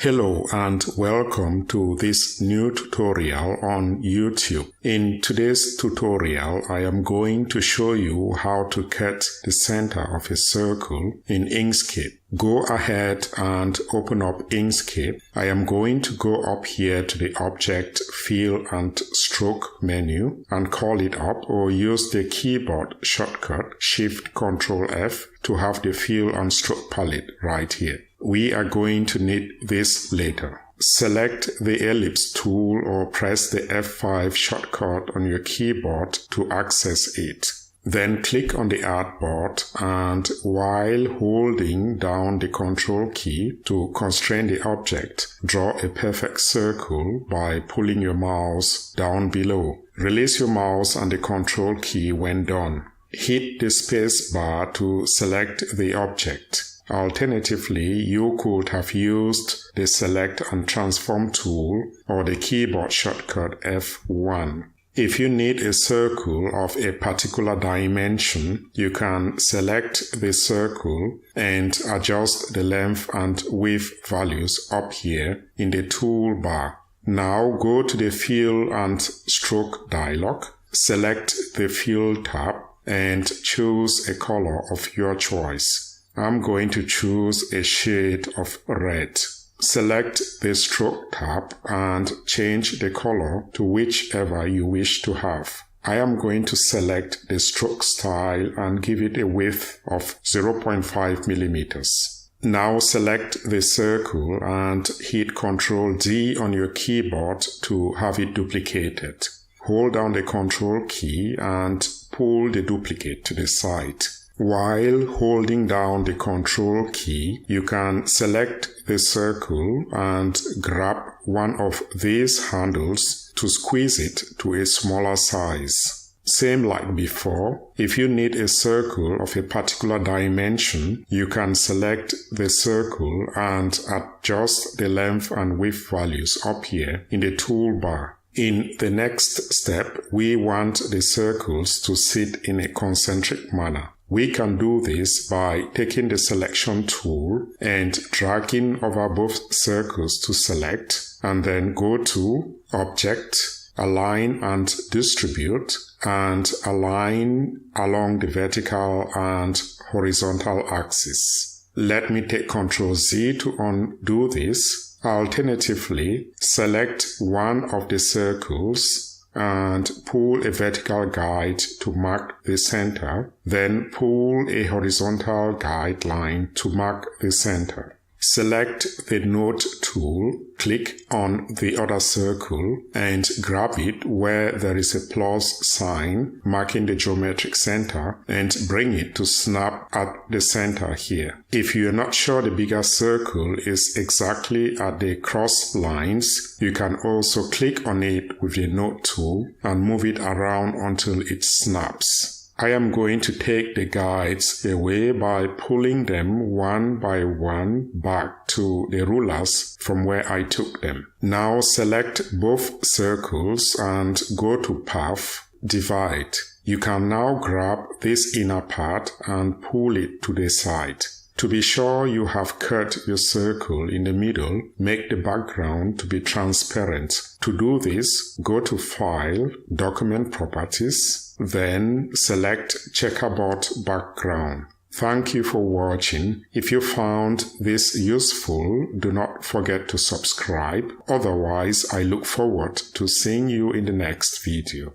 Hello and welcome to this new tutorial on YouTube. In today's tutorial, I am going to show you how to cut the center of a circle in Inkscape. Go ahead and open up Inkscape. I am going to go up here to the Object, Fill and Stroke menu and call it up, or use the keyboard shortcut Shift-Ctrl-F to have the Fill and Stroke palette right here. We are going to need this later. Select the ellipse tool or press the F5 shortcut on your keyboard to access it. Then click on the artboard and while holding down the Control key to constrain the object, draw a perfect circle by pulling your mouse down below. Release your mouse and the Control key when done. Hit the space bar to select the object. Alternatively, you could have used the Select and Transform tool or the keyboard shortcut F1. If you need a circle of a particular dimension, you can select the circle and adjust the length and width values up here in the toolbar. Now go to the Fill and Stroke dialog, select the Fill tab and choose a color of your choice. I'm going to choose a shade of red. Select the Stroke tab and change the color to whichever you wish to have. I am going to select the stroke style and give it a width of 0.5 millimeters. Now select the circle and hit Ctrl D on your keyboard to have it duplicated. Hold down the Ctrl key and pull the duplicate to the side. While holding down the Control key, you can select the circle and grab one of these handles to squeeze it to a smaller size. Same like before, if you need a circle of a particular dimension, you can select the circle and adjust the length and width values up here in the toolbar. In the next step, we want the circles to sit in a concentric manner. We can do this by taking the selection tool and dragging over both circles to select, and then go to Object, Align and Distribute, and align along the vertical and horizontal axis. Let me take Ctrl Z to undo this. Alternatively, select one of the circles and pull a vertical guide to mark the center, then pull a horizontal guideline to mark the center. Select the Node tool, click on the other circle and grab it where there is a plus sign marking the geometric center and bring it to snap at the center here. If you are not sure the bigger circle is exactly at the cross lines, you can also click on it with the Node tool and move it around until it snaps. I am going to take the guides away by pulling them one by one back to the rulers from where I took them. Now select both circles and go to Path, Divide. You can now grab this inner part and pull it to the side. To be sure you have cut your circle in the middle, make the background to be transparent. To do this, go to File, Document Properties, then select Checkerboard Background. Thank you for watching. If you found this useful, do not forget to subscribe. Otherwise, I look forward to seeing you in the next video.